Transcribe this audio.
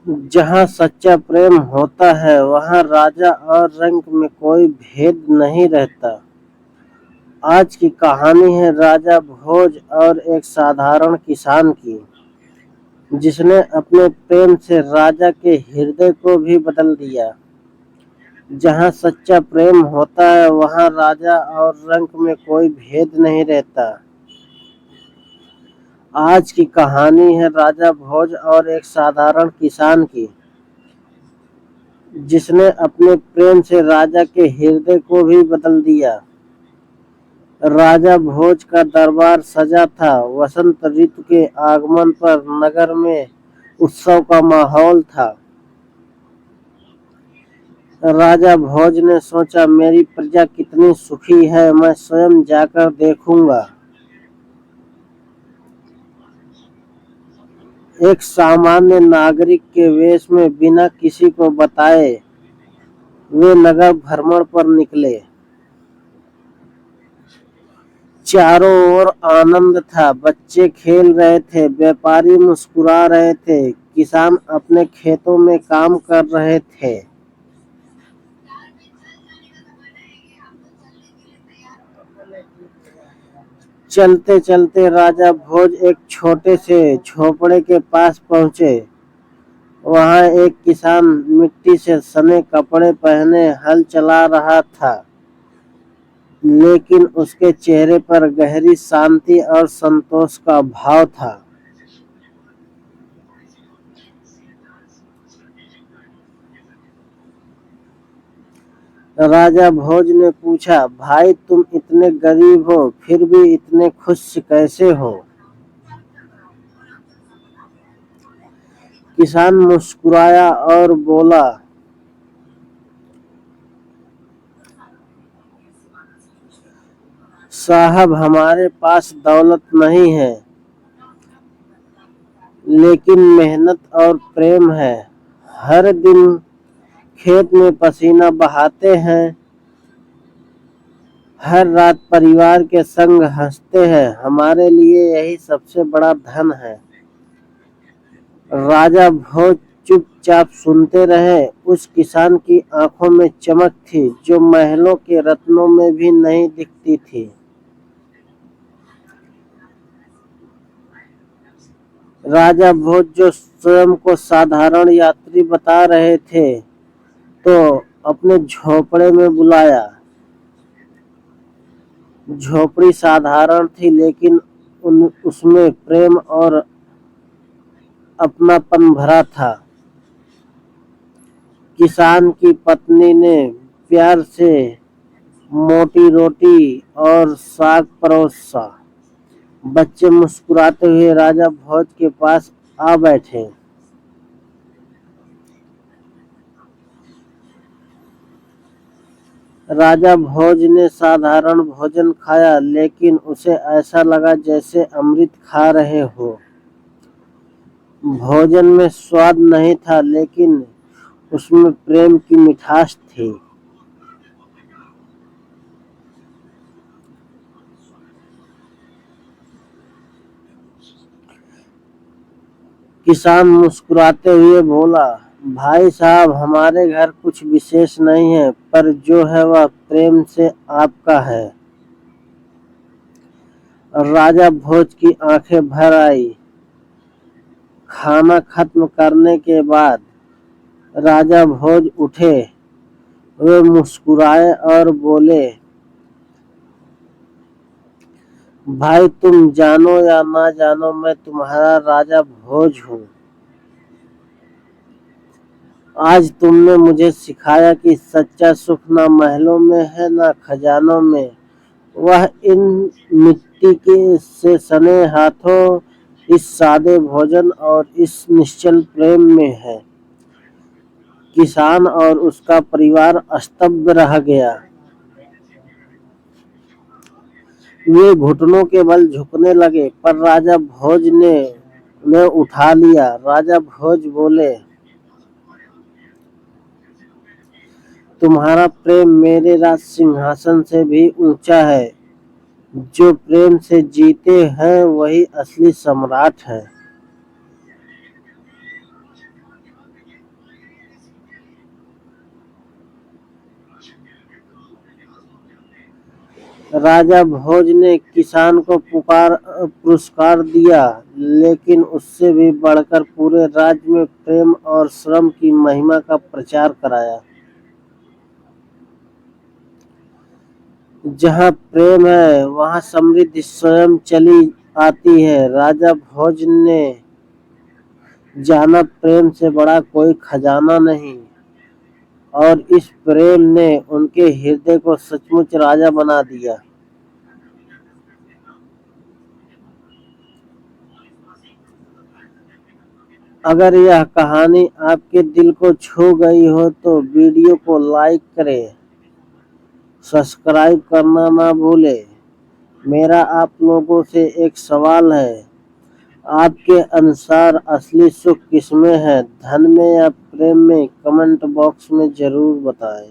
जहाँ सच्चा प्रेम होता है वहाँ राजा और रंक में कोई भेद नहीं रहता। आज की कहानी है राजा भोज और एक साधारण किसान की, जिसने अपने प्रेम से राजा के हृदय को भी बदल दिया। जहाँ सच्चा प्रेम होता है वहाँ राजा और रंक में कोई भेद नहीं रहता। आज की कहानी है राजा भोज और एक साधारण किसान की, जिसने अपने प्रेम से राजा के हृदय को भी बदल दिया। राजा भोज का दरबार सजा था। वसंत ऋतु के आगमन पर नगर में उत्सव का माहौल था। राजा भोज ने सोचा, मेरी प्रजा कितनी सुखी है, मैं स्वयं जाकर देखूंगा। एक सामान्य नागरिक के वेश में बिना किसी को बताए वे नगर भ्रमण पर निकले। चारों ओर आनंद था। बच्चे खेल रहे थे, व्यापारी मुस्कुरा रहे थे, किसान अपने खेतों में काम कर रहे थे। चलते चलते राजा भोज एक छोटे से झोपड़े के पास पहुंचे। वहां एक किसान मिट्टी से सने कपड़े पहने हल चला रहा था, लेकिन उसके चेहरे पर गहरी शांति और संतोष का भाव था। राजा भोज ने पूछा, भाई तुम इतने गरीब हो फिर भी इतने खुश कैसे हो? किसान मुस्कुराया और बोला, साहब हमारे पास दौलत नहीं है, लेकिन मेहनत और प्रेम है। हर दिन खेत में पसीना बहाते हैं, हर रात परिवार के संग हंसते हैं। हमारे लिए यही सबसे बड़ा धन है। राजा भोज चुपचाप सुनते रहे। उस किसान की आंखों में चमक थी जो महलों के रत्नों में भी नहीं दिखती थी। राजा भोज जो स्वयं को साधारण यात्री बता रहे थे, तो अपने झोपड़े में बुलाया। झोपड़ी साधारण थी, लेकिन उसमें प्रेम और अपनापन भरा था। किसान की पत्नी ने प्यार से मोटी रोटी और साग परोसा। बच्चे मुस्कुराते हुए राजा भोज के पास आ बैठे। राजा भोज ने साधारण भोजन खाया, लेकिन उसे ऐसा लगा जैसे अमृत खा रहे हो। भोजन में स्वाद नहीं था, लेकिन उसमें प्रेम की मिठास थी। किसान मुस्कुराते हुए बोला, भाई साहब हमारे घर कुछ विशेष नहीं है, पर जो है वह प्रेम से आपका है। राजा भोज की आंखें भर आई। खाना खत्म करने के बाद राजा भोज उठे। वे मुस्कुराए और बोले, भाई तुम जानो या ना जानो, मैं तुम्हारा राजा भोज हूँ। आज तुमने मुझे सिखाया कि सच्चा सुख ना महलों में है ना खजानों में, वह इन मिट्टी के से सने हाथों, इस सादे भोजन और इस निश्चल प्रेम में है। किसान और उसका परिवार स्तब्ध रह गया। वे घुटनों के बल झुकने लगे, पर राजा भोज ने उन्हें उठा लिया। राजा भोज बोले, तुम्हारा प्रेम मेरे राज सिंहासन से भी ऊंचा है। जो प्रेम से जीते हैं वही असली सम्राट है। राजा भोज ने किसान को पुरस्कार दिया, लेकिन उससे भी बढ़कर पूरे राज्य में प्रेम और श्रम की महिमा का प्रचार कराया। जहाँ प्रेम है वहाँ समृद्धि स्वयं चली आती है। राजा भोज ने जाना प्रेम से बड़ा कोई खजाना नहीं, और इस प्रेम ने उनके हृदय को सचमुच राजा बना दिया। अगर यह कहानी आपके दिल को छू गई हो तो वीडियो को लाइक करें, सब्सक्राइब करना ना भूलें। मेरा आप लोगों से एक सवाल है, आपके अनुसार असली सुख किसमें है, धन में या प्रेम में? कमेंट बॉक्स में जरूर बताएं।